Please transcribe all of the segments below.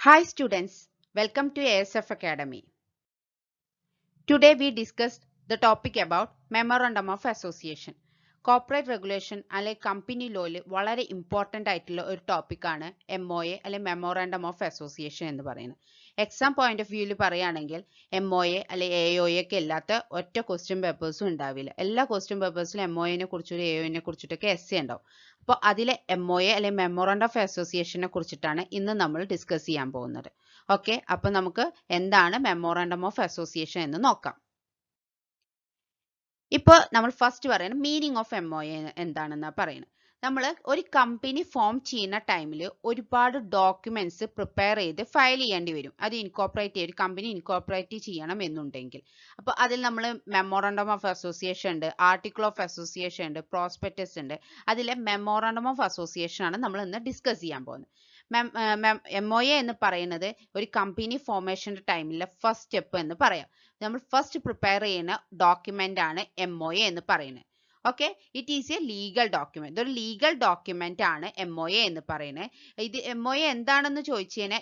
Hi students, welcome to ASF Academy. Today we discussed the topic about Memorandum of Association. Corporate Regulation അല്ലെങ്കിൽ company ലോയിൽ വളരെ important ആയിട്ടുള്ള ഒരു ടോപ്പിക്കാണ് MOA അല്ലെങ്കിൽ memorandum of association എന്ന് പറയുന്നത്. എക്സാം പോയിന്റ് ഓഫ് വ്യൂവിൽ പറയുകയാണെങ്കിൽ MOA അല്ലെങ്കിൽ AOA ഒക്കെ ഇല്ലാത്ത ഒറ്റ ക്വസ്റ്റ്യൻ പേപ്പേഴ്സും ഉണ്ടാവില്ല. എല്ലാ ക്വസ്റ്റ്യൻ പേപ്പേഴ്സിലും MOA കുറിച്ചും AOA കുറിച്ചിട്ടൊക്കെ എസ്സേ ഉണ്ടാവും. അപ്പോൾ അതിലെ MOA അല്ലെങ്കിൽ മെമ്മോറാണ്ടം ഓഫ് അസോസിയേഷനെ കുറിച്ചിട്ടാണ് ഇന്ന് നമ്മൾ ഡിസ്കസ് ചെയ്യാൻ പോകുന്നത്. ഓക്കെ, അപ്പോൾ നമുക്ക് എന്താണ് മെമ്മോറാണ്ടം ഓഫ് അസോസിയേഷൻ എന്ന് നോക്കാം. ഇപ്പോൾ നമ്മൾ ഫസ്റ്റ് പറയുന്നത് മീനിങ് ഓഫ് MOA എന്താണെന്നാണ് പറയുന്നത്. നമ്മൾ ഒരു കമ്പനി ഫോം ചെയ്യുന്ന ടൈമിൽ ഒരുപാട് ഡോക്യുമെന്റ്സ് പ്രിപ്പയർ ചെയ്ത് ഫയൽ ചെയ്യേണ്ടി വരും. അത് ഒരു കമ്പനി ഇൻകോർപ്പറേറ്റ് ചെയ്യണം എന്നുണ്ടെങ്കിൽ. അപ്പോൾ അതിൽ നമ്മൾ മെമ്മോറാണ്ടം ഓഫ് അസോസിയേഷൻ ഉണ്ട്, ആർട്ടിക്കിൾ ഓഫ് അസോസിയേഷൻ ഉണ്ട്, പ്രോസ്പെക്ടസ് ഉണ്ട്. അതിലെ മെമ്മോറാണ്ടം ഓഫ് അസോസിയേഷൻ ആണ് നമ്മൾ ഇന്ന് ഡിസ്കസ് ചെയ്യാൻ പോകുന്നത്. MOA എന്ന് പറയുന്നത് ഒരു കമ്പനി ഫോർമേഷൻ്റെ ടൈമിലെ ഫസ്റ്റ് സ്റ്റെപ്പ് എന്ന് പറയാം. നമ്മൾ ഫസ്റ്റ് പ്രിപ്പയർ ചെയ്യുന്ന ഡോക്യുമെന്റ് ആണ് MOA എന്ന് പറയുന്നത്. Okay, it is a legal document. ഇതൊരു ലീഗൽ ഡോക്യുമെന്റ് ആണ് MOA എന്ന് പറയുന്നത്. ഇത് MOA എന്താണെന്ന് ചോദിച്ചു കഴിഞ്ഞാൽ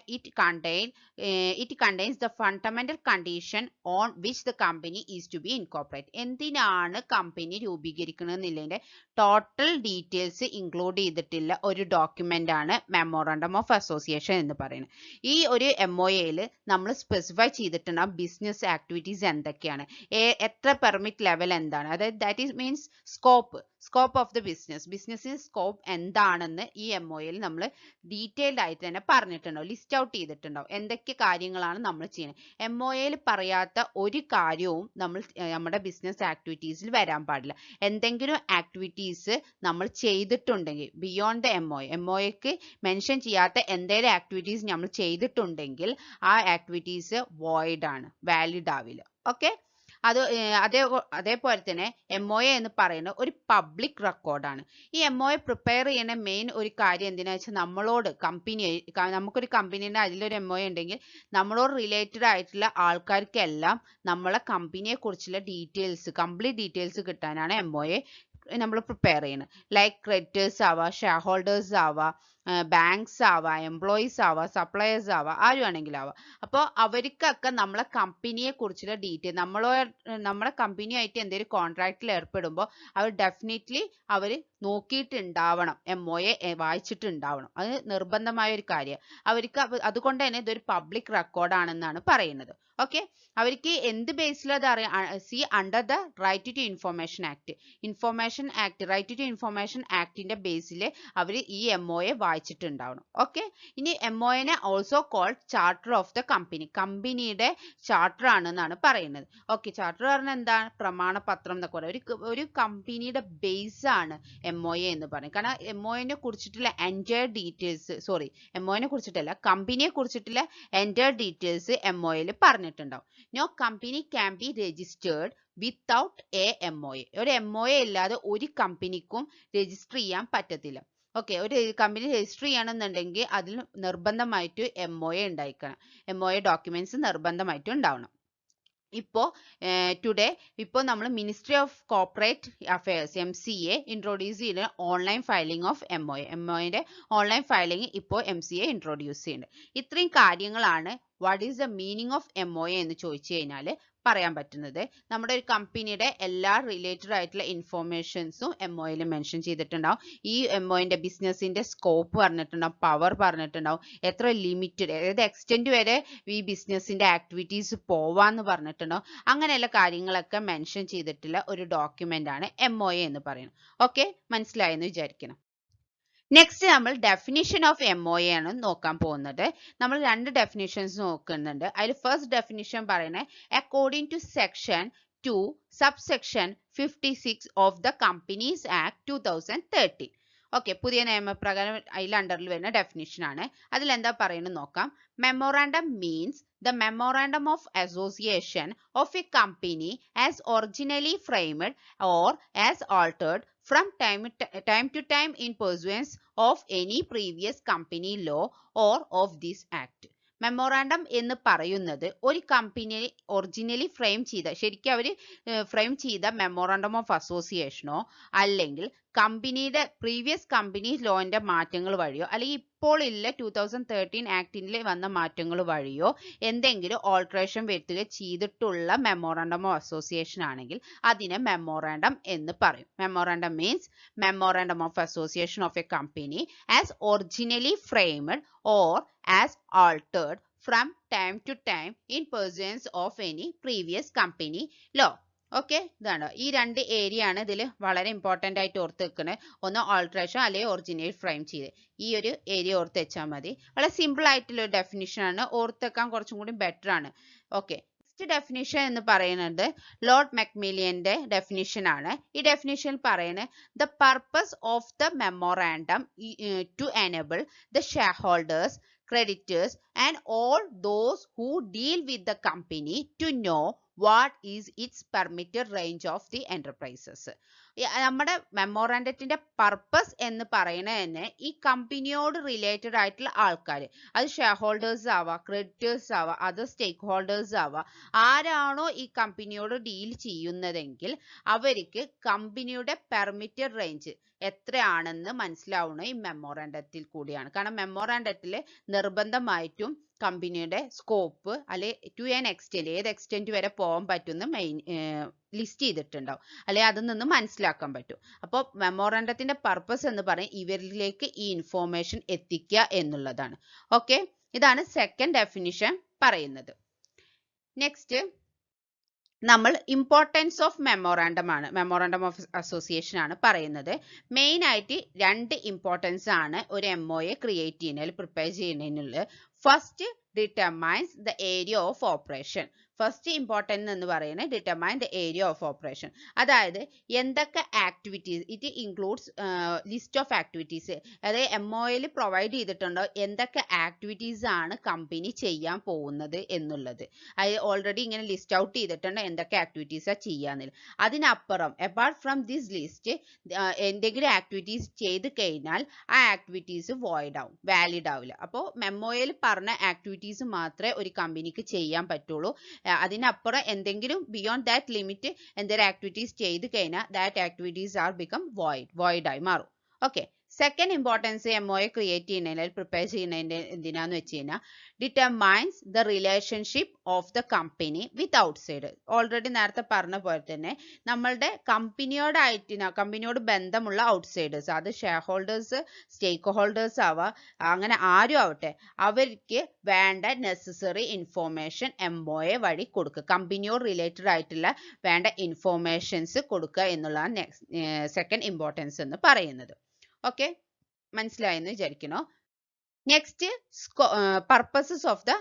it contains the fundamental condition on which the company is to be incorporate. എന്തിനാണ് കമ്പനി രൂപീകരിക്കണമെന്നുള്ളതിന്റെ ടോട്ടൽ ഡീറ്റെയിൽസ് ഇൻക്ലൂഡ് ചെയ്തിട്ടുള്ള ഒരു ഡോക്യുമെന്റ് ആണ് മെമ്മോറാണ്ടം ഓഫ് അസോസിയേഷൻ എന്ന് പറയുന്നത്. ഈ ഒരു MOAയിൽ നമ്മൾ സ്പെസിഫൈ ചെയ്തിട്ടുണ്ടാകും ബിസിനസ് ആക്ടിവിറ്റീസ് എന്തൊക്കെയാണ്, എത്ര പെർമിറ്റ് ലെവൽ എന്താണ്, അതായത് that is means scope of the business scope എന്താണെന്ന് ഈ MOAയിൽ നമ്മൾ ഡീറ്റെയിൽഡ് ആയിട്ട് തന്നെ പറഞ്ഞിട്ടുണ്ടാവും, ലിസ്റ്റ് ഔട്ട് ചെയ്തിട്ടുണ്ടാവും എന്തൊക്കെ കാര്യങ്ങളാണ് നമ്മൾ ചെയ്യുന്നത്. MOAയിൽ പറയാത്ത ഒരു കാര്യവും നമ്മുടെ ബിസിനസ് ആക്ടിവിറ്റീസിൽ വരാൻ പാടില്ല. എന്തെങ്കിലും ആക്ടിവിറ്റീസ് നമ്മൾ ചെയ്തിട്ടുണ്ടെങ്കിൽ ബിയോണ്ട് ദ MOAക്ക് മെൻഷൻ ചെയ്യാത്ത എന്തെങ്കിലും ആക്ടിവിറ്റീസ് നമ്മൾ ചെയ്തിട്ടുണ്ടെങ്കിൽ ആ ആക്ടിവിറ്റീസ് വോയിഡ് ആണ്, വാലിഡ് ആവില്ല. ഓക്കെ, അതേപോലെ തന്നെ MOA എന്ന് പറയുന്നത് ഒരു പബ്ലിക് റെക്കോർഡാണ്. ഈ MOA പ്രിപ്പയർ ചെയ്യുന്ന മെയിൻ ഒരു കാര്യം എന്തിനാ വെച്ചാൽ നമുക്കൊരു കമ്പനീൻ്റെ അതിലൊരു MOA ഉണ്ടെങ്കിൽ നമ്മളോട് റിലേറ്റഡ് ആയിട്ടുള്ള ആൾക്കാർക്കെല്ലാം നമ്മളെ കമ്പനിയെ കുറിച്ചുള്ള കംപ്ലീറ്റ് ഡീറ്റെയിൽസ് കിട്ടാനാണ് MOA നമ്മൾ പ്രിപ്പയർ ചെയ്യുന്നത്. ലൈക്ക് ക്രെഡിറ്റേഴ്സ് ആവാം, ഷെയർ ഹോൾഡേഴ്സ് ആവാം, ബാങ്ക്സ് ആവാം, എംപ്ലോയീസ് ആവാം, സപ്ലയേഴ്സ് ആവാം, ആരും ആണെങ്കിലും ആവാം. അപ്പോൾ അവർക്കൊക്കെ നമ്മളെ കമ്പനിയെ കുറിച്ചുള്ള ഡീറ്റെയിൽ നമ്മളെ കമ്പനിയായിട്ട് എന്തെങ്കിലും കോൺട്രാക്റ്റിൽ ഏർപ്പെടുമ്പോൾ അവർ ഡെഫിനറ്റ്ലി അവർ നോക്കിയിട്ടുണ്ടാവണം, MOA വായിച്ചിട്ടുണ്ടാവണം. അത് നിർബന്ധമായ ഒരു കാര്യമാണ് അവർക്ക്. അതുകൊണ്ട് തന്നെ ഇതൊരു പബ്ലിക് റെക്കോർഡാണെന്നാണ് പറയുന്നത്. ഓക്കെ, അവർക്ക് എന്ത് ബേസിൽ അത് അറിയാം? Under the right to information act. Right to information ആക്ടിന്റെ ബേസിൽ അവർ ഈ MOA വായിച്ചിട്ടുണ്ടാവണം. ഓക്കെ, ഇനി MOA also called charter of the company. കമ്പനിയുടെ ചാർട്ടർ ആണെന്നാണ് പറയുന്നത്. ഓക്കെ, ചാർട്ടർ പറഞ്ഞാൽ എന്താണ്? പ്രമാണപത്രം എന്നൊക്കെ പറയുന്നത്. ഒരു കമ്പനിയുടെ ബേസ് ആണ് MOA എന്ന് പറയുന്നത്. കാരണം MOA കുറിച്ചിട്ടുള്ള എൻറ്റയർ ഡീറ്റെയിൽസ് MOA കുറിച്ചിട്ടല്ല, കമ്പനിയെ കുറിച്ചിട്ടുള്ള എൻറ്റയർ ഡീറ്റെയിൽസ് MOAയിൽ പറഞ്ഞിട്ടുണ്ടാവും. No company can be registered without a MOA. ഒരു MOA ഇല്ലാതെ ഒരു കമ്പനിക്കും രജിസ്റ്റർ ചെയ്യാൻ പറ്റത്തില്ല. ഓക്കെ, ഒരു കമ്പനി രജിസ്റ്റർ ചെയ്യണമെന്നുണ്ടെങ്കിൽ അതിൽ നിർബന്ധമായിട്ട് MOA ഉണ്ടായിരിക്കണം. MOA ഡോക്യുമെന്റ്സ് നിർബന്ധമായിട്ടും ഉണ്ടാവണം. ഇപ്പോൾ നമ്മൾ ministry of corporate affairs MCA introduce ചെയ്ത ഓൺലൈൻ ഫയലിംഗ് ഓഫ് MOAന്റെ ഓൺലൈൻ ഫയലിംഗ് ഇപ്പോൾ MCA ഇൻട്രൊഡ്യൂസ് ചെയ്യുന്നുണ്ട്. ഇത്രയും കാര്യങ്ങളാണ് what is the meaning of MOA എന്ന് ചോദിച്ചു കഴിഞ്ഞാൽ പറയാൻ പറ്റുന്നത്. നമ്മുടെ ഒരു കമ്പനിയുടെ എല്ലാ റിലേറ്റഡ് ആയിട്ടുള്ള ഇൻഫോർമേഷൻസും MOAയിൽ മെൻഷൻ ചെയ്തിട്ടുണ്ടാവും. ഈ MOAന്റെ ബിസിനസിന്റെ സ്കോപ്പ് പറഞ്ഞിട്ടുണ്ടാവും, പവർ പറഞ്ഞിട്ടുണ്ടാവും, എത്ര ലിമിറ്റഡ് ഏത് എക്സ്റ്റെന്റ് വരെ ഈ ബിസിനസിന്റെ ആക്ടിവിറ്റീസ് പോവാന്ന് പറഞ്ഞിട്ടുണ്ടാവും. അങ്ങനെയുള്ള കാര്യങ്ങളൊക്കെ മെൻഷൻ ചെയ്തിട്ടുള്ള ഒരു ഡോക്യുമെന്റ് ആണ് MOA എന്ന് പറയുന്നത്. ഓക്കെ, മനസ്സിലായെന്ന് വിചാരിക്കണം. നെക്സ്റ്റ് നമ്മൾ ഡെഫിനിഷൻ ഓഫ് MOA ആണ് നോക്കാൻ പോകുന്നത്. നമ്മൾ രണ്ട് ഡെഫിനിഷൻസ് നോക്കുന്നുണ്ട്. അതിൽ ഫസ്റ്റ് ഡെഫിനിഷൻ പറയുന്നത് according to section 2 subsection 56 of the companies act 2013. Okay, പുതിയ നിയമപ്രകാരം അതിൽ അണ്ടറിൽ വരുന്ന ഡെഫിനിഷൻ ആണ്. അതിൽ എന്താ പറയുന്നത് നോക്കാം. Memorandum means the memorandum of association of a company as originally framed or as altered from time to time in pursuance of any previous company law or of this act. Memorandum എന്ന് പറയുന്നത് ഒരു company originally frame ചെയ്ത, ശരിക്കും അവർ frame ചെയ്ത memorandum of അസോസിയേഷനോ അല്ലെങ്കിൽ കമ്പനിയുടെ previous company ലോന്റെ മാറ്റങ്ങൾ വഴിയോ അല്ലെങ്കിൽ ഇപ്പോൾ ഇല്ല 2013 ആക്ടിൽ വന്ന മാറ്റങ്ങൾ വഴിയോ എന്തെങ്കിലും ഓൾട്രേഷൻ വരുത്തുക ചെയ്തിട്ടുള്ള മെമ്മോറാണ്ടം ഓഫ് അസോസിയേഷൻ ആണെങ്കിൽ അതിനെ മെമ്മോറാണ്ടം എന്ന് പറയും. Memorandum means memorandum of association of A company as originally framed or as altered from time to time in pursuance of any previous company law. Okay, ഇതാണ് ഈ രണ്ട് area ആണ് ഇതിൽ വളരെ ഇമ്പോർട്ടൻ്റ് ആയിട്ട് ഓർത്ത് വെക്കുന്നത്. ഒന്ന് ഓൾട്രേഷൻ അല്ലെങ്കിൽ ഒറിജിനൽ ഫ്രെയിം ചെയ്ത്, ഈ ഒരു ഏരിയ ഓർത്ത് വെച്ചാൽ മതി. വളരെ സിമ്പിൾ ആയിട്ടുള്ള ഒരു ഡെഫിനിഷൻ ആണ്, ഓർത്ത് വെക്കാൻ കുറച്ചും കൂടി ബെറ്റർ ആണ്. ഓക്കെ, നെക്സ്റ്റ് ഡെഫിനിഷൻ എന്ന് പറയുന്നത് ലോർഡ് മെക്മില്ലിയന്റെ ഡെഫിനിഷൻ ആണ്. ഈ ഡെഫിനിഷൻ പറയുന്നത് the purpose of the memorandum to enable the share holders, creditors and all those who deal with the company to know what is its permitted range of the enterprises. നമ്മുടെ മെമ്മോറാണ്ടത്തിന്റെ purpose എന്ന് പറയുന്നത് തന്നെ ഈ കമ്പനിയോട് related ആയിട്ടുള്ള ആൾക്കാർ, അത് share holders ആവാം, creditors ആവാം, അതർ സ്റ്റേക്ക് ഹോൾഡേഴ്സ് ആവാം, ആരാണോ ഈ കമ്പനിയോട് ഡീൽ ചെയ്യുന്നതെങ്കിൽ അവർക്ക് കമ്പനിയുടെ പെർമിറ്റഡ് റേഞ്ച് എത്രയാണെന്ന് മനസ്സിലാവുന്നത് ഈ മെമ്മോറാണ്ടത്തിൽ കൂടിയാണ്. കാരണം മെമ്മോറാണ്ടത്തിൽ നിർബന്ധമായിട്ടും കമ്പനിയുടെ സ്കോപ്പ് അല്ലെ ടു ആൻ എക്സ്റ്റെന്റ്, ഏത് എക്സ്റ്റെന്റ് വരെ പോകാൻ പറ്റുന്ന മെയിൻ ലിസ്റ്റ് ചെയ്തിട്ടുണ്ടാവും, അല്ലെ അതിൽ നിന്ന് മനസ്സിലാക്കാൻ പറ്റും. അപ്പോൾ മെമ്മോറാണ്ടത്തിന്റെ പർപ്പസ് എന്ന് പറയും ഇവരിലേക്ക് ഈ ഇൻഫോർമേഷൻ എത്തിക്കുക എന്നുള്ളതാണ്. ഓക്കെ, ഇതാണ് സെക്കൻഡ് ഡെഫിനിഷൻ പറയുന്നത്. നെക്സ്റ്റ് നമ്മൾ ഇമ്പോർട്ടൻസ് ഓഫ് മെമ്മോറാണ്ടം ആണ്, മെമ്മോറാണ്ടം ഓഫ് അസോസിയേഷൻ ആണ് പറയുന്നത്. മെയിൻ ആയിട്ട് രണ്ട് ഇമ്പോർട്ടൻസ് ആണ് ഒരു MOA ക്രിയേറ്റ് ചെയ്യുന്നതിൽ, പ്രിപ്പയർ ചെയ്യുന്നതിനുള്ള. First determines the area of operation. First important എന്ന് പറയുന്നത് determine the area of operation, അതായത് എന്തൊക്കെ activities, it includes list of activities, അതായത് MOAയിൽ പ്രൊവൈഡ് ചെയ്തിട്ടുണ്ടോ എന്തൊക്കെ ആക്ടിവിറ്റീസ് ആണ് കമ്പനി ചെയ്യാൻ പോകുന്നത് എന്നുള്ളത്. അത് ഓൾറെഡി ഇങ്ങനെ ലിസ്റ്റ് ഔട്ട് ചെയ്തിട്ടുണ്ട് എന്തൊക്കെ ആക്ടിവിറ്റീസാണ് ചെയ്യാന്നില്ല. അതിനപ്പുറം അപ്പാർട്ട് ഫ്രം ദിസ് ലിസ്റ്റ് എന്തെങ്കിലും ആക്ടിവിറ്റീസ് ചെയ്ത് കഴിഞ്ഞാൽ ആ ആക്ടിവിറ്റീസ് വോയിഡ് ആവും, വാലിഡ് ആവില്ല. അപ്പോൾ മെമ്മോയിൽ പറഞ്ഞ ആക്ടിവിറ്റീസ് മാത്രമേ ഒരു കമ്പനിക്ക് ചെയ്യാൻ പറ്റുള്ളൂ. അതിനപ്പുറം എന്തെങ്കിലും ബിയോണ്ട് ദാറ്റ് ലിമിറ്റ് എന്തെങ്കിലും ആക്ടിവിറ്റീസ് ചെയ്ത് കഴിഞ്ഞാൽ that activities are become void ആയി മാറും. Okay, second importance MOA create ചെയ്യുന്നതിൽ, പ്രിപ്പയർ ചെയ്യുന്നതിൻ്റെ എന്തിനാന്ന് വെച്ച് കഴിഞ്ഞാൽ determines the relationship of the company with outside. Already നേരത്തെ പറഞ്ഞ പോലെ തന്നെ നമ്മളുടെ കമ്പനിയോട് ബന്ധമുള്ള ഔട്ട്സൈഡേഴ്സ്, അത് ഷെയർ ഹോൾഡേഴ്സ്, സ്റ്റേക്ക് ഹോൾഡേഴ്സ് ആവാം, അങ്ങനെ ആരും ആവട്ടെ, അവർക്ക് വേണ്ട നെസസറി ഇൻഫോർമേഷൻ MOA വഴി കൊടുക്കുക, കമ്പനിയോട് റിലേറ്റഡ് ആയിട്ടുള്ള വേണ്ട ഇൻഫോർമേഷൻസ് കൊടുക്കുക എന്നുള്ളതാണ് സെക്കൻഡ് ഇമ്പോർട്ടൻസ് എന്ന് പറയുന്നത്. ഓക്കെ, മനസ്സിലായെന്ന് വിചാരിക്കണോ? Next purposes of the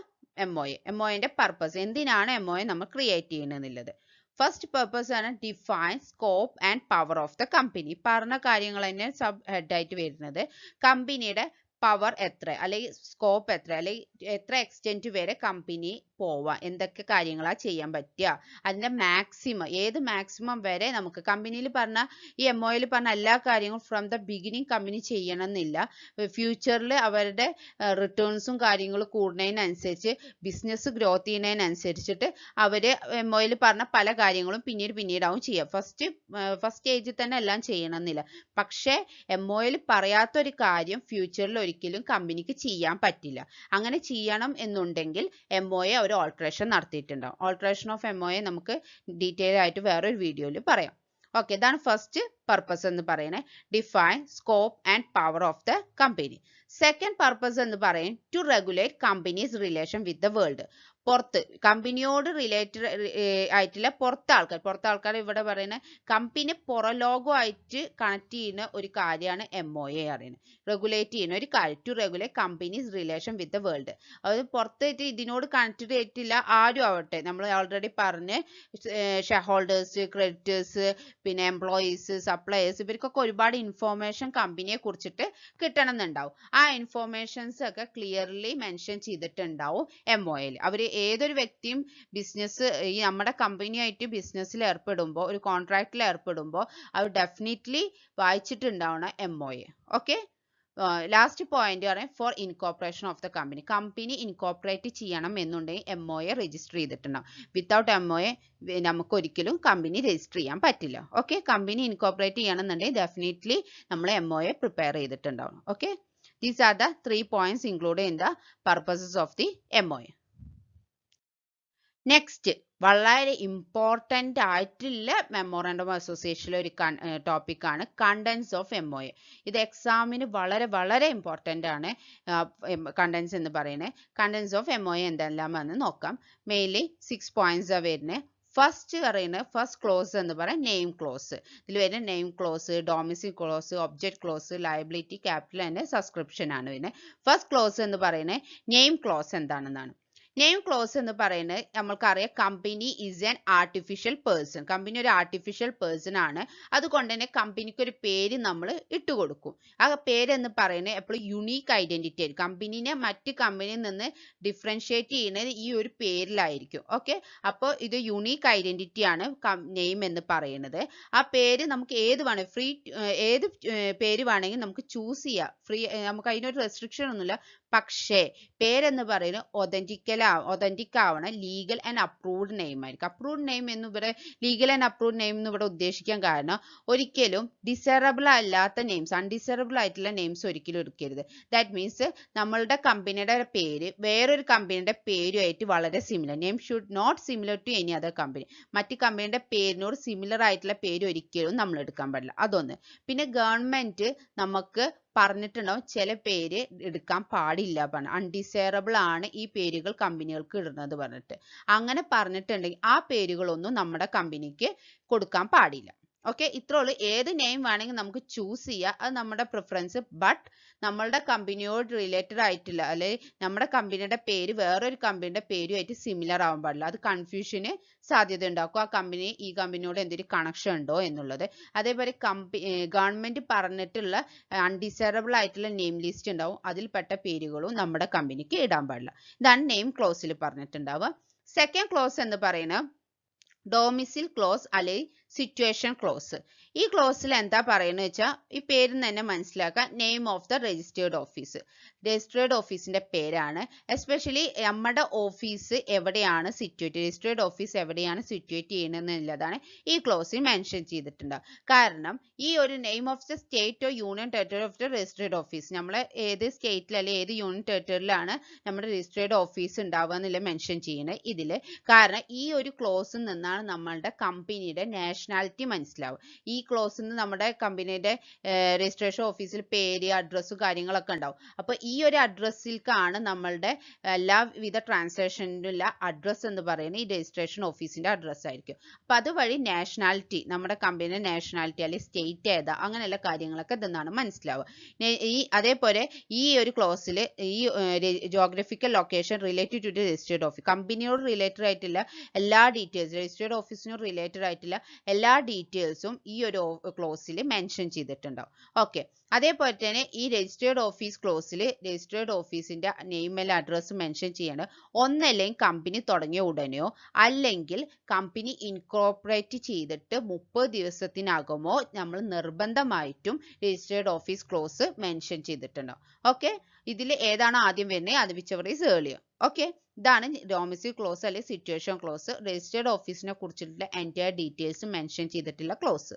MOA. MOAന്റെ പർപ്പസ്, എന്തിനാണ് MOA നമ്മൾ ക്രിയേറ്റ് ചെയ്യുന്നത്. ഫസ്റ്റ് പർപ്പസ് ആണ് define scope and power of the company. പറഞ്ഞ കാര്യങ്ങൾ തന്നെ സബ് ഹെഡ് ആയിട്ട് വരുന്നത് കമ്പനിയുടെ പവർ എത്ര, അല്ലെങ്കിൽ സ്കോപ്പ് എത്ര, അല്ലെങ്കിൽ എത്ര എക്സ്റ്റെന്റ് വരെ കമ്പനി പോവാം, എന്തൊക്കെ കാര്യങ്ങളാ ചെയ്യാൻ പറ്റുക, അതിന്റെ മാക്സിമം, ഏത് മാക്സിമം വരെ നമുക്ക് കമ്പനിയിൽ പറഞ്ഞ ഈ MOയിൽ പറഞ്ഞ എല്ലാ കാര്യങ്ങളും ഫ്രം ദ ബിഗിനിങ് കമ്പനി ചെയ്യണം എന്നില്ല. ഫ്യൂച്ചറിൽ അവരുടെ റിട്ടേൺസും കാര്യങ്ങളും കൂടുന്നതിനനുസരിച്ച്, ബിസിനസ് ഗ്രോത്ത് ചെയ്യുന്നതിനനുസരിച്ചിട്ട് അവർ MOയിൽ പറഞ്ഞ പല കാര്യങ്ങളും പിന്നീടാവും ചെയ്യുക. ഫസ്റ്റ് സ്റ്റേജിൽ തന്നെ എല്ലാം ചെയ്യണം എന്നില്ല. പക്ഷേ MOയിൽ പറയാത്തൊരു കാര്യം ഫ്യൂച്ചറിൽ ഒരിക്കലും കമ്പനിക്ക് ചെയ്യാൻ പറ്റില്ല. അങ്ങനെ ചെയ്യണം എന്നുണ്ടെങ്കിൽ MOA ഒരു ഓൾട്രേഷൻ നടത്തിയിട്ടുണ്ടാവും. ഓൾട്രേഷൻ ഓഫ് MOA നമുക്ക് ഡീറ്റെയിൽ ആയിട്ട് വേറൊരു വീഡിയോയിൽ പറയാം. ഓക്കെ, ഇതാണ് ഫസ്റ്റ് പർപ്പസ് എന്ന് പറയുന്നത്, define scope and power of the company. Second purpose എന്ന് പറയും to regulate company's relation with the world. പുറത്ത് കമ്പനിയോട് റിലേറ്റഡ് ആയിട്ടുള്ള പുറത്തെ ആൾക്കാർ ഇവിടെ പറയുന്നത് കമ്പനി പുറലോകമായിട്ട് കണക്ട് ചെയ്യുന്ന ഒരു കാര്യമാണ് MOA അറിയുന്നത്. റെഗുലേറ്റ് ചെയ്യുന്ന ഒരു കാര്യം, to regulate company's relation with the world. അത് പുറത്തായിട്ട് ഇതിനോട് കണക്റ്റഡ് ആയിട്ടില്ല ആരും ആവട്ടെ, നമ്മൾ ഓൾറെഡി പറഞ്ഞ് ഷെയർ ഹോൾഡേഴ്സ്, ക്രെഡിറ്റേഴ്സ്, പിന്നെ എംപ്ലോയീസ്, സപ്ലയേഴ്സ്, ഇവർക്കൊക്കെ ഒരുപാട് ഇൻഫോർമേഷൻ കമ്പനിയെ കുറിച്ചിട്ട് കിട്ടണം എന്നുണ്ടാവും. ആ ഇൻഫോർമേഷൻസ് ഒക്കെ ക്ലിയർലി മെൻഷൻ ചെയ്തിട്ടുണ്ടാവും MOയിൽ. അവർ ഏതൊരു വ്യക്തിയും ബിസിനസ്, ഈ നമ്മുടെ കമ്പനിയായിട്ട് ബിസിനസ്സിൽ ഏർപ്പെടുമ്പോൾ, ഒരു കോൺട്രാക്റ്റിൽ ഏർപ്പെടുമ്പോൾ അവർ ഡെഫിനറ്റ്ലി വായിച്ചിട്ടുണ്ടാവണം MOA. ഓക്കെ, ലാസ്റ്റ് പോയിന്റ് പറയാം for incorporation of the company. Company incorporate ചെയ്യണം എന്നുണ്ടെങ്കിൽ MOA രജിസ്റ്റർ ചെയ്തിട്ടുണ്ടാവും. വിത്തൗട്ട് MOA നമുക്ക് ഒരിക്കലും കമ്പനി രജിസ്റ്റർ ചെയ്യാൻ പറ്റില്ല. ഓക്കെ, കമ്പനി ഇൻകോർപ്പറേറ്റ് ചെയ്യണമെന്നുണ്ടെങ്കിൽ ഡെഫിനറ്റ്ലി നമ്മൾ MOA പ്രിപ്പയർ ചെയ്തിട്ടുണ്ടാവും. Okay, these are the 3 points included in the purposes of the MOA. Next വളരെ ഇമ്പോർട്ടൻ്റ് ആയിട്ടുള്ള മെമ്മോറാണ്ടം ഓഫ് അസോസിയേഷനിലെ ഒരു ടോപ്പിക്കാണ് കണ്ടൻസ് ഓഫ് MOA. ഇത് എക്സാമിന് വളരെ വളരെ ഇമ്പോർട്ടൻ്റ് ആണ്. കണ്ടൻസ് എന്ന് പറയുന്നത് കണ്ടൻസ് ഓഫ് MOA എന്തെല്ലാമെന്ന് നോക്കാം. മെയിൻലി 6 പോയിന്റ്സ് വരുന്നത്. ഫസ്റ്റ് പറയുന്നത് ഫസ്റ്റ് ക്ലോസ് എന്ന് പറയാം നെയിം ക്ലോസ്. ഇതിൽ വരുന്ന name clause, domicile clause, object clause, liability, capital and subscription ആണ് വരുന്നത്. ഫസ്റ്റ് ക്ലോസ് എന്ന് പറയുന്നത് നെയിം ക്ലോസ് എന്താണെന്നാണ്. നെയിം ക്ലോസ് എന്ന് പറയുന്നത് നമ്മൾക്കറിയാം company is an artificial person. Company ഒരു ആർട്ടിഫിഷ്യൽ പേഴ്സൺ ആണ്. അതുകൊണ്ട് തന്നെ കമ്പനിക്ക് ഒരു പേര് നമ്മൾ ഇട്ടുകൊടുക്കും. ആ പേരെന്ന് പറയുന്നത് എപ്പോഴും യുണീക്ക് ഐഡന്റിറ്റി ആയിരിക്കും. കമ്പനിനെ മറ്റ് കമ്പനിയിൽ നിന്ന് ഡിഫറൻഷിയേറ്റ് ചെയ്യുന്നത് ഈ ഒരു പേരിലായിരിക്കും. ഓക്കെ, അപ്പോൾ ഇത് യുണീക്ക് ഐഡന്റിറ്റി ആണ് നെയിം എന്ന് പറയുന്നത്. ആ പേര് നമുക്ക് ഏത് ഏത് പേര് വേണമെങ്കിൽ നമുക്ക് ചൂസ് ചെയ്യാം. നമുക്ക് അതിനൊരു റെസ്ട്രിക്ഷൻ ഒന്നുമില്ല. പക്ഷേ പേരെന്ന് പറയുന്നത് ഒതന്റിക് ആവണം. ലീഗൽ ആൻഡ് അപ്രൂവ്ഡ് നെയിം ആയിരിക്കും. അപ്രൂവ്ഡ് നെയിം എന്ന് ഇവിടെ ലീഗൽ ആൻഡ് അപ്രൂവ്ഡ് നെയിം എന്ന് ഇവിടെ ഉദ്ദേശിക്കാൻ കാരണം ഒരിക്കലും ഡിസൈറബിൾ അല്ലാത്ത നെയിംസ്, അൺഡിസൈറബിൾ ആയിട്ടുള്ള നെയിംസ് ഒരിക്കലും എടുക്കരുത്. ദാറ്റ് മീൻസ് നമ്മളുടെ കമ്പനിയുടെ പേര് വേറൊരു കമ്പനിയുടെ പേരുമായിട്ട് വളരെ similar. Name should not similar to any other company. മറ്റ് കമ്പനിയുടെ പേരിനോട് സിമിലർ ആയിട്ടുള്ള പേര് ഒരിക്കലും നമ്മൾ എടുക്കാൻ പാടില്ല. അതൊന്ന്. പിന്നെ ഗവൺമെന്റ് നമുക്ക് പറഞ്ഞിട്ടുണ്ടാവും ചില പേര് എടുക്കാൻ പാടില്ല പറഞ്ഞു. അൺഡിസൈറബിൾ ആണ് ഈ പേരുകൾ കമ്പനികൾക്ക് ഇടുന്നത് പറഞ്ഞിട്ട്. അങ്ങനെ പറഞ്ഞിട്ടുണ്ടെങ്കിൽ ആ പേരുകളൊന്നും നമ്മുടെ കമ്പനിക്ക് കൊടുക്കാൻ പാടില്ല. ഓക്കെ, ഇത്രേ ഉള്ളൂ. ഏത് നെയിം വേണമെങ്കിൽ നമുക്ക് ചൂസ് ചെയ്യാം. അത് നമ്മുടെ പ്രിഫറൻസ്. ബട്ട് നമ്മളുടെ കമ്പനിയോട് റിലേറ്റഡ് ആയിട്ടില്ല, അല്ലെങ്കിൽ നമ്മുടെ കമ്പനിയുടെ പേര് വേറൊരു കമ്പനിയുടെ പേരുമായിട്ട് സിമിലർ ആവാൻ പാടില്ല. അത് കൺഫ്യൂഷന് സാധ്യത ഉണ്ടാക്കും. ആ കമ്പനി ഈ കമ്പനിയോട് എന്തെങ്കിലും കണക്ഷൻ ഉണ്ടോ എന്നുള്ളത്. അതേപോലെ ഗവൺമെന്റ് പറഞ്ഞിട്ടുള്ള അൺഡിസൈറബിൾ ആയിട്ടുള്ള നെയിം ലിസ്റ്റ് ഉണ്ടാവും. അതിൽപ്പെട്ട പേരുകളും നമ്മുടെ കമ്പനിക്ക് ഇടാൻ പാടില്ല. ഇതാണ് നെയിം ക്ലോസിൽ പറഞ്ഞിട്ടുണ്ടാവുക. സെക്കൻഡ് ക്ലോസ് എന്ന് പറയുന്നത് ഡൊമിസിൽ ക്ലോസ് അല്ലെങ്കിൽ സിറ്റുവേഷൻ ക്ലോസ്. ഈ ക്ലോസിൽ എന്താ പറയുന്നത് വെച്ചാൽ ഈ പേരിൽ തന്നെ മനസ്സിലാക്കാം. Name of the registered office. Registered ഓഫീസിന്റെ പേരാണ്. എസ്പെഷ്യലി നമ്മുടെ ഓഫീസ് എവിടെയാണ് രജിസ്റ്റേർഡ് ഓഫീസ് എവിടെയാണ് സിറ്റുവേറ്റ് ചെയ്യുന്നതെന്നുള്ളതാണ് ഈ ക്ലോസിൽ മെൻഷൻ ചെയ്തിട്ടുണ്ട്. കാരണം ഈ ഒരു name of the state or union territory of the registered office, നമ്മളെ ഏത് സ്റ്റേറ്റിൽ അല്ലെങ്കിൽ ഏത് യൂണിയൻ ടെറിട്ടറിയിലാണ് നമ്മുടെ രജിസ്റ്റേർഡ് ഓഫീസ് ഉണ്ടാവുക എന്നുള്ള മെൻഷൻ ചെയ്യുന്നത് ഇതിൽ. കാരണം ഈ ഒരു ക്ലോസിൽ നിന്നാണ് നമ്മളുടെ കമ്പനിയുടെ നാഷണാലിറ്റി മനസ്സിലാവുക. ഈ ക്ലോസിൽ നിന്ന് നമ്മുടെ കമ്പനിയുടെ രജിസ്ട്രേഷൻ ഓഫീസിൽ പേര്, അഡ്രസ്സും കാര്യങ്ങളൊക്കെ ഉണ്ടാവും. അപ്പോൾ ഈ ഒരു അഡ്രസ്സിലേക്കാണ് നമ്മളുടെ എല്ലാവിധ ട്രാൻസാക്ഷനിലുള്ള അഡ്രസ്സ് എന്ന് പറയുന്നത് ഈ രജിസ്ട്രേഷൻ ഓഫീസിന്റെ അഡ്രസ്സ് ആയിരിക്കും. അപ്പോൾ അതുവഴി നാഷണാലിറ്റി, നമ്മുടെ കമ്പനിയുടെ നാഷണാലിറ്റി അല്ലെങ്കിൽ സ്റ്റേറ്റ് ഏതാ അങ്ങനെയുള്ള കാര്യങ്ങളൊക്കെ ഇതെന്നാണ് മനസ്സിലാവുക. അതേപോലെ ഈ ഒരു ക്ലോസിൽ ഈ geographical location related to the registered office, കമ്പനിയോട് റിലേറ്റഡ് ആയിട്ടുള്ള എല്ലാ ഡീറ്റെയിൽസ്, രജിസ്ട്രേഡ് ഓഫീസിനോട് റിലേറ്റഡ് ആയിട്ടുള്ള എല്ലാ ഡീറ്റെയിൽസും ഈ ഒരു ക്ലോസിൽ മെൻഷൻ ചെയ്തിട്ടുണ്ടാവും. ഓക്കെ, അതേപോലെ തന്നെ ഈ രജിസ്ട്രേഡ് ഓഫീസ് ക്ലോസിൽ രജിസ്ട്രേഡ് ഓഫീസിന്റെ നെയിം അല്ലെങ്കിൽ അഡ്രസ്സ് മെൻഷൻ ചെയ്യേണ്ടത് ഒന്നല്ലെങ്കിൽ കമ്പനി തുടങ്ങിയ ഉടനെയോ അല്ലെങ്കിൽ കമ്പനി ഇൻകോർപ്പറേറ്റ് ചെയ്തിട്ട് 30 ദിവസത്തിനകമോ നമ്മൾ നിർബന്ധമായിട്ടും രജിസ്ട്രേഡ് ഓഫീസ് ക്ലോസ് മെൻഷൻ ചെയ്തിട്ടുണ്ടാവും. ഓക്കെ, ഇതിൽ ഏതാണ് ആദ്യം വരുന്നത് അത് വിച്ചെവർ ഈസ് ഏർലിയർ. ഓക്കെ, ഇതാണ് ഡൊമിസിൽ ക്ലോസ് അല്ലെങ്കിൽ സിറ്റുവേഷൻ ക്ലോസ്. രജിസ്ട്രേഡ് ഓഫീസിനെ കുറിച്ചിട്ടുള്ള എൻറ്റയർ ഡീറ്റെയിൽസ് മെൻഷൻ ചെയ്തിട്ടുള്ള ക്ലോസ്.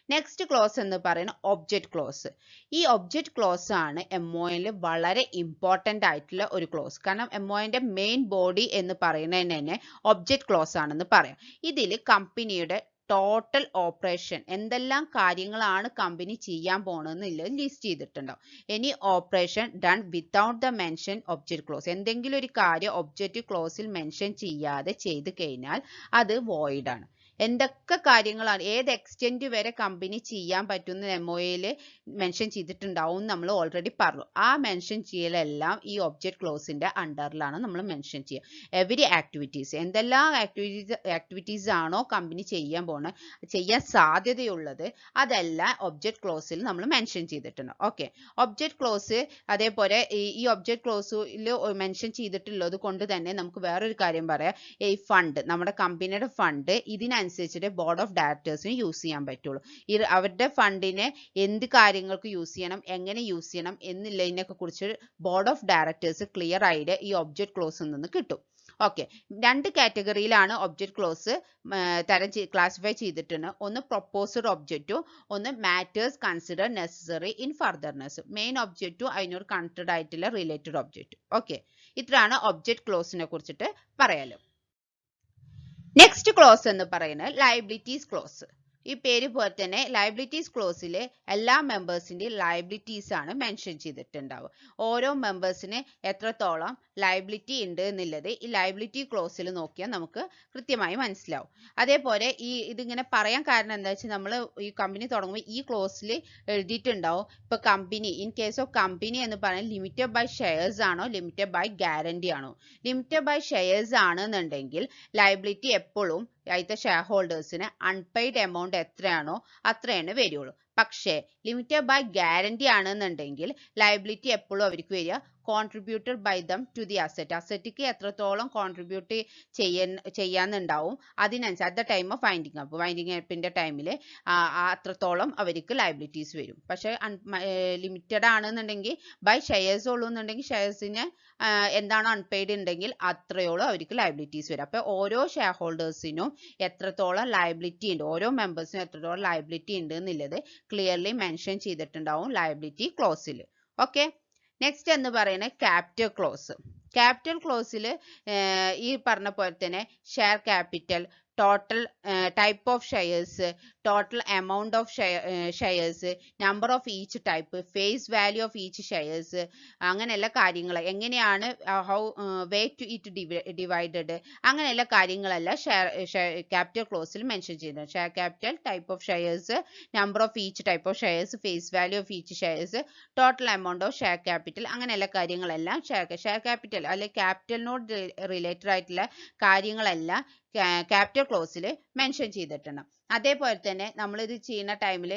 നെക്സ്റ്റ് ക്ലോസ് എന്ന് പറയുന്നത് ഒബ്ജക്റ്റ് ക്ലോസ്. ഈ ഒബ്ജക്റ്റ് ക്ലോസ് ആണ് MOAയിൽ വളരെ ഇമ്പോർട്ടൻ്റ് ആയിട്ടുള്ള ഒരു ക്ലോസ്. കാരണം MOAന്റെ മെയിൻ ബോഡി എന്ന് പറയുന്നതിന് തന്നെ ഒബ്ജക്റ്റ് ക്ലോസ് ആണെന്ന് പറയാം. ഇതിൽ കമ്പനിയുടെ ടോട്ടൽ ഓപ്പറേഷൻ എന്തെല്ലാം കാര്യങ്ങളാണ് കമ്പനി ചെയ്യാൻ പോകണമെന്നുള്ളത് ലിസ്റ്റ് ചെയ്തിട്ടുണ്ടാവും. Any operation done without the mention object close, എന്തെങ്കിലും ഒരു കാര്യം ഒബ്ജക്റ്റ് ക്ലോസിൽ മെൻഷൻ ചെയ്യാതെ ചെയ്ത് കഴിഞ്ഞാൽ അത് വോയിഡ് ആണ്. എന്തൊക്കെ കാര്യങ്ങളാണ് ഏത് എക്സ്റ്റെൻറ്റ് വരെ കമ്പനി ചെയ്യാൻ പറ്റുന്ന MOAയിൽ മെൻഷൻ ചെയ്തിട്ടുണ്ടാവും നമ്മൾ ഓൾറെഡി പറഞ്ഞു. ആ മെൻഷൻ ചെയ്യലെല്ലാം ഈ ഒബ്ജക്റ്റ് ക്ലോസിന്റെ അണ്ടറിലാണ് നമ്മൾ മെൻഷൻ ചെയ്യുക. എവരി ആക്ടിവിറ്റീസ്, എന്തെല്ലാം ആക്ടിവിറ്റീസ് ആണോ കമ്പനി ചെയ്യാൻ സാധ്യതയുള്ളത് അതെല്ലാം ഒബ്ജക്റ്റ് ക്ലോസിൽ നമ്മൾ മെൻഷൻ ചെയ്തിട്ടുണ്ട്. ഓക്കെ, ഒബ്ജക്റ്റ് ക്ലോസ് അതേപോലെ ഈ ഒബ്ജക്റ്റ് ക്ലോസിൽ മെൻഷൻ ചെയ്തിട്ടുള്ളത് കൊണ്ട് തന്നെ നമുക്ക് വേറൊരു കാര്യം പറയാം. ഈ ഫണ്ട്, നമ്മുടെ കമ്പനിയുടെ ഫണ്ട് ഇതിനനുസരിച്ച് അനുസരിച്ചിട്ട് ബോർഡ് ഓഫ് ഡയറക്ടേഴ്സിന് യൂസ് ചെയ്യാൻ പറ്റുള്ളൂ. അവരുടെ ഫണ്ടിനെ എന്ത് കാര്യങ്ങൾക്ക് യൂസ് ചെയ്യണം, എങ്ങനെ യൂസ് ചെയ്യണം എന്നുള്ളതിനൊക്കെ കുറിച്ച് ബോർഡ് ഓഫ് ഡയറക്ടേഴ്സ് ക്ലിയർ ആയിട്ട് ഈ ഒബ്ജക്റ്റ് ക്ലോസിൽ നിന്ന് കിട്ടും. ഓക്കെ, രണ്ട് കാറ്റഗറിയിലാണ് ഒബ്ജക്റ്റ് ക്ലോസ് ക്ലാസിഫൈ ചെയ്തിട്ടുണ്ട്. ഒന്ന് പ്രൊപ്പോസ്ഡ് ഒബ്ജക്റ്റും ഒന്ന് matters consider necessary in furtherance. Main ഒബ്ജക്റ്റും അതിനോട് കണക്റ്റഡ് ആയിട്ടുള്ള റിലേറ്റഡ് ഒബ്ജക്റ്റും. ഓക്കെ, ഇത്രയാണ് ഒബ്ജക്റ്റ് ക്ലോസിനെ കുറിച്ചിട്ട് പറയാലോ. നെക്സ്റ്റ് ക്ലോസ് എന്ന് പറയുന്നത് ലയബിലിറ്റീസ് ക്ലോസ്. ഈ പേര് പോലെ തന്നെ ലയബിലിറ്റീസ് ക്ലോസിൽ എല്ലാ മെമ്പേഴ്സിൻ്റെയും ലയബിലിറ്റീസ് ആണ് മെൻഷൻ ചെയ്തിട്ടുണ്ടാവുക. ഓരോ മെമ്പേഴ്സിന് എത്രത്തോളം ലയബിലിറ്റി ഉണ്ട് എന്നുള്ളത് ഈ ലയബിലിറ്റി ക്ലോസിൽ നോക്കിയാൽ നമുക്ക് കൃത്യമായി മനസ്സിലാവും. അതേപോലെ ഇതിങ്ങനെ പറയാൻ കാരണം എന്താ വെച്ചാൽ നമ്മൾ ഈ കമ്പനി തുടങ്ങുമ്പോൾ ഈ ക്ലോസിൽ എഴുതിയിട്ടുണ്ടാവും. ഇപ്പോൾ company, in case of company എന്ന് പറയുന്നത് ലിമിറ്റഡ് ബൈ ഷെയർസ് ആണോ ലിമിറ്റഡ് ബൈ ഗ്യാരണ്ടി ആണോ. ലിമിറ്റഡ് ബൈ ഷെയർസ് ആണെന്നുണ്ടെങ്കിൽ ലയബിലിറ്റി എപ്പോഴും അതിലത്തെ ഷെയർ ഹോൾഡേഴ്സിന് അൺപെയ്ഡ് എമൗണ്ട് എത്രയാണോ അത്രയാണ് വരുള്ളൂ. പക്ഷേ ലിമിറ്റഡ് ബൈ ഗ്യാരണ്ടി ആണെന്നുണ്ടെങ്കിൽ ലയബിലിറ്റി എപ്പോഴും അവർക്ക് വരിക contributed by them to the asset. അസറ്റിക്ക് എത്രത്തോളം കോൺട്രിബ്യൂട്ട് ചെയ്യാന്നുണ്ടാവും അതിനനുസരിച്ച് at the time of winding അപ്പിൻ്റെ ടൈമിൽ അത്രത്തോളം അവർക്ക് ലയബിലിറ്റീസ് വരും. പക്ഷേ ലിമിറ്റഡ് ആണെന്നുണ്ടെങ്കിൽ ബൈ ഷെയർസ് ഉള്ളൂ എന്നുണ്ടെങ്കിൽ ഷെയർസിന് എന്താണോ അൺപെയ്ഡ് ഉണ്ടെങ്കിൽ അത്രയോളം അവർക്ക് ലയബിലിറ്റീസ് വരും. അപ്പോൾ ഓരോ ഷെയർ ഹോൾഡേഴ്സിനും എത്രത്തോളം ലയബിലിറ്റി ഉണ്ട്, ഓരോ മെമ്പേഴ്സിനും എത്രത്തോളം ലയബിലിറ്റി ഉണ്ട് എന്നുള്ളത് ക്ലിയർലി മെൻഷൻ ചെയ്തിട്ടുണ്ടാവും ലയബിലിറ്റി ക്ലോസിൽ. ഓക്കെ, നെക്സ്റ്റ് എന്ന് പറയുന്നത് ക്യാപിറ്റൽ ക്ലോസ്. ക്യാപിറ്റൽ ക്ലോസിൽ ഈ പറഞ്ഞ പോലെ തന്നെ share capital, total type of shares, total amount of shares, number of each type, face value of each shares, അങ്ങനെയുള്ള കാര്യങ്ങൾ എങ്ങനെയാണ് വേ ടു ഇറ്റ് ഡിവൈഡഡ്, അങ്ങനെയുള്ള കാര്യങ്ങളെല്ലാം ക്യാപിറ്റൽ ക്ലോസിൽ മെൻഷൻ ചെയ്യുന്നത്. Share capital, type of shares, number of each type of shares, face value of each shares, total amount of share capital, അങ്ങനെയുള്ള കാര്യങ്ങളെല്ലാം share capital അല്ലെങ്കിൽ ക്യാപിറ്റലിനോട് റിലേറ്റഡ് ആയിട്ടുള്ള കാര്യങ്ങളെല്ലാം ക്യാപിറ്റൽ ക്ലോസിൽ മെൻഷൻ ചെയ്തിട്ടുണ്ട്. അതേപോലെ തന്നെ നമ്മളിത് ചെയ്യുന്ന ടൈമിൽ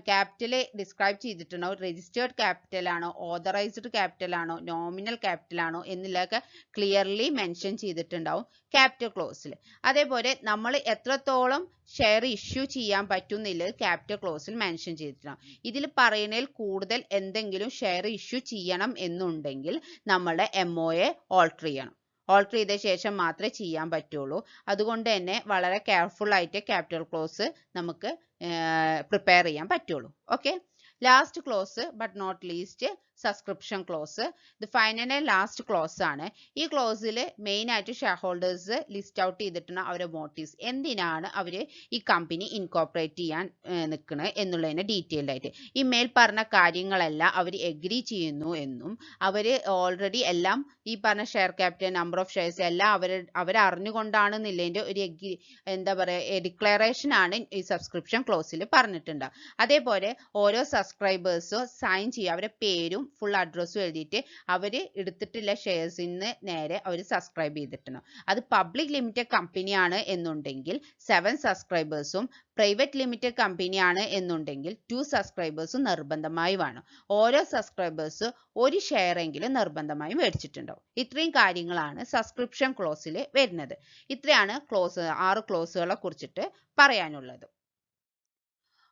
ക്യാപിറ്റൽ ഡിസ്ക്രൈബ് ചെയ്തിട്ടുണ്ടാവും. രജിസ്റ്റേർഡ് ക്യാപിറ്റൽ ആണോ, ഓതറൈസ്ഡ് ക്യാപിറ്റൽ ആണോ, നോമിനൽ ക്യാപിറ്റൽ ആണോ എന്നുള്ളതൊക്കെ ക്ലിയർലി മെൻഷൻ ചെയ്തിട്ടുണ്ടാവും ക്യാപിറ്റൽ ക്ലോസിൽ. അതേപോലെ നമ്മൾ എത്രത്തോളം ഷെയർ ഇഷ്യൂ ചെയ്യാൻ പറ്റുന്നില്ല ക്യാപിറ്റൽ ക്ലോസിൽ മെൻഷൻ ചെയ്തിട്ടുണ്ടാവും. ഇതിൽ പറയുന്നതിൽ കൂടുതൽ എന്തെങ്കിലും ഷെയർ ഇഷ്യൂ ചെയ്യണം എന്നുണ്ടെങ്കിൽ നമ്മുടെ MOA ഓൾട്ടർ ചെയ്യണം. ഓൾട്ടർ ചെയ്ത ശേഷം മാത്രമേ ചെയ്യാൻ പറ്റുള്ളൂ. അതുകൊണ്ട് തന്നെ വളരെ കെയർഫുൾ ആയിട്ട് ക്യാപിറ്റൽ ക്ലോസ് നമുക്ക് പ്രിപ്പയർ ചെയ്യാൻ പറ്റുള്ളൂ. Okay, last clause but not least subscription clause. ഇത് ഫൈനൽ ലാസ്റ്റ് ക്ലോസ് ആണ്. ഈ ക്ലോസിൽ മെയിൻ ആയിട്ട് ഷെയർ ഹോൾഡേഴ്സ് ലിസ്റ്റ് ഔട്ട് ചെയ്തിട്ടുള്ള അവരുടെ മോട്ടീവ്സ്, എന്തിനാണ് അവർ ഈ കമ്പനി ഇൻകോർപ്പറേറ്റ് ചെയ്യാൻ നിൽക്കുന്നത് എന്നുള്ളതിന് ഡീറ്റെയിൽഡ് ആയിട്ട് ഈ മേൽ പറഞ്ഞ കാര്യങ്ങളെല്ലാം അവർ എഗ്രി ചെയ്യുന്നു എന്നും അവർ ഓൾറെഡി എല്ലാം ഈ പറഞ്ഞ share capital, number of shares എല്ലാം അവരറിഞ്ഞുകൊണ്ടാണെന്നുള്ളതിൻ്റെ ഒരു എന്താ പറയുക ഡിക്ലറേഷൻ ആണ് ഈ സബ്സ്ക്രിപ്ഷൻ ക്ലോസിൽ പറഞ്ഞിട്ടുണ്ട്. അതേപോലെ ഓരോ സബ്സ്ക്രൈബേഴ്സും സൈൻ ചെയ്യുക, അവരുടെ പേരും ഫുൾ അഡ്രസ്സും എഴുതിയിട്ട് അവർ എടുത്തിട്ടുള്ള ഷെയർസിന് നേരെ അവർ സബ്സ്ക്രൈബ് ചെയ്തിട്ടുണ്ടാവും. അത് പബ്ലിക് ലിമിറ്റഡ് കമ്പനിയാണ് എന്നുണ്ടെങ്കിൽ 7 സബ്സ്ക്രൈബേഴ്സും, പ്രൈവറ്റ് ലിമിറ്റഡ് കമ്പനിയാണ് എന്നുണ്ടെങ്കിൽ 2 സബ്സ്ക്രൈബേഴ്സും നിർബന്ധമായി വേണം. ഓരോ സബ്സ്ക്രൈബേഴ്സ് ഒരു ഷെയർ എങ്കിലും നിർബന്ധമായും മേടിച്ചിട്ടുണ്ടാവും. ഇത്രയും കാര്യങ്ങളാണ് സബ്സ്ക്രിപ്ഷൻ ക്ലോസിൽ വരുന്നത്. ഇത്രയാണ് 6 ക്ലോസുകളെ കുറിച്ചിട്ട് പറയാനുള്ളത്.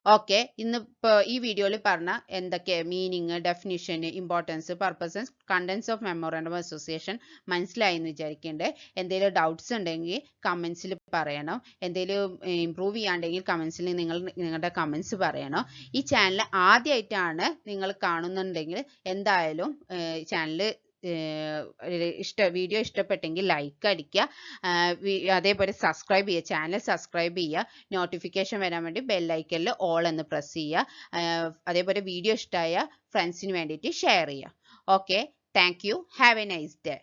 ഓക്കെ, ഇന്നിപ്പോൾ ഈ വീഡിയോയിൽ പറഞ്ഞ എന്തൊക്കെ meaning, definition, importance, purpose, contents of memorandum association മനസ്സിലായി എന്ന് വിചാരിക്കേണ്ടത്. എന്തെങ്കിലും ഡൗട്ട്സ് ഉണ്ടെങ്കിൽ കമൻസിൽ പറയണം. എന്തെങ്കിലും ഇമ്പ്രൂവ് ചെയ്യാണ്ടെങ്കിൽ കമൻസിൽ നിങ്ങളുടെ കമൻസ് പറയണം. ഈ ചാനൽ ആദ്യമായിട്ടാണ് നിങ്ങൾ കാണുന്നുണ്ടെങ്കിൽ എന്തായാലും ചാനൽ വീഡിയോ ഇഷ്ടപ്പെട്ടെങ്കിൽ ലൈക്ക് അടിക്കുക. അതേപോലെ സബ്സ്ക്രൈബ് ചെയ്യുക, ചാനൽ സബ്സ്ക്രൈബ് ചെയ്യുക. നോട്ടിഫിക്കേഷൻ വരാൻ വേണ്ടി ബെല്ലൈക്കനിൽ ഓൾ എന്ന് പ്രസ് ചെയ്യുക. അതേപോലെ വീഡിയോ ഇഷ്ടമായ ഫ്രണ്ട്സിന് വേണ്ടിയിട്ട് ഷെയർ ചെയ്യുക. Okay, thank you. Have A nice day.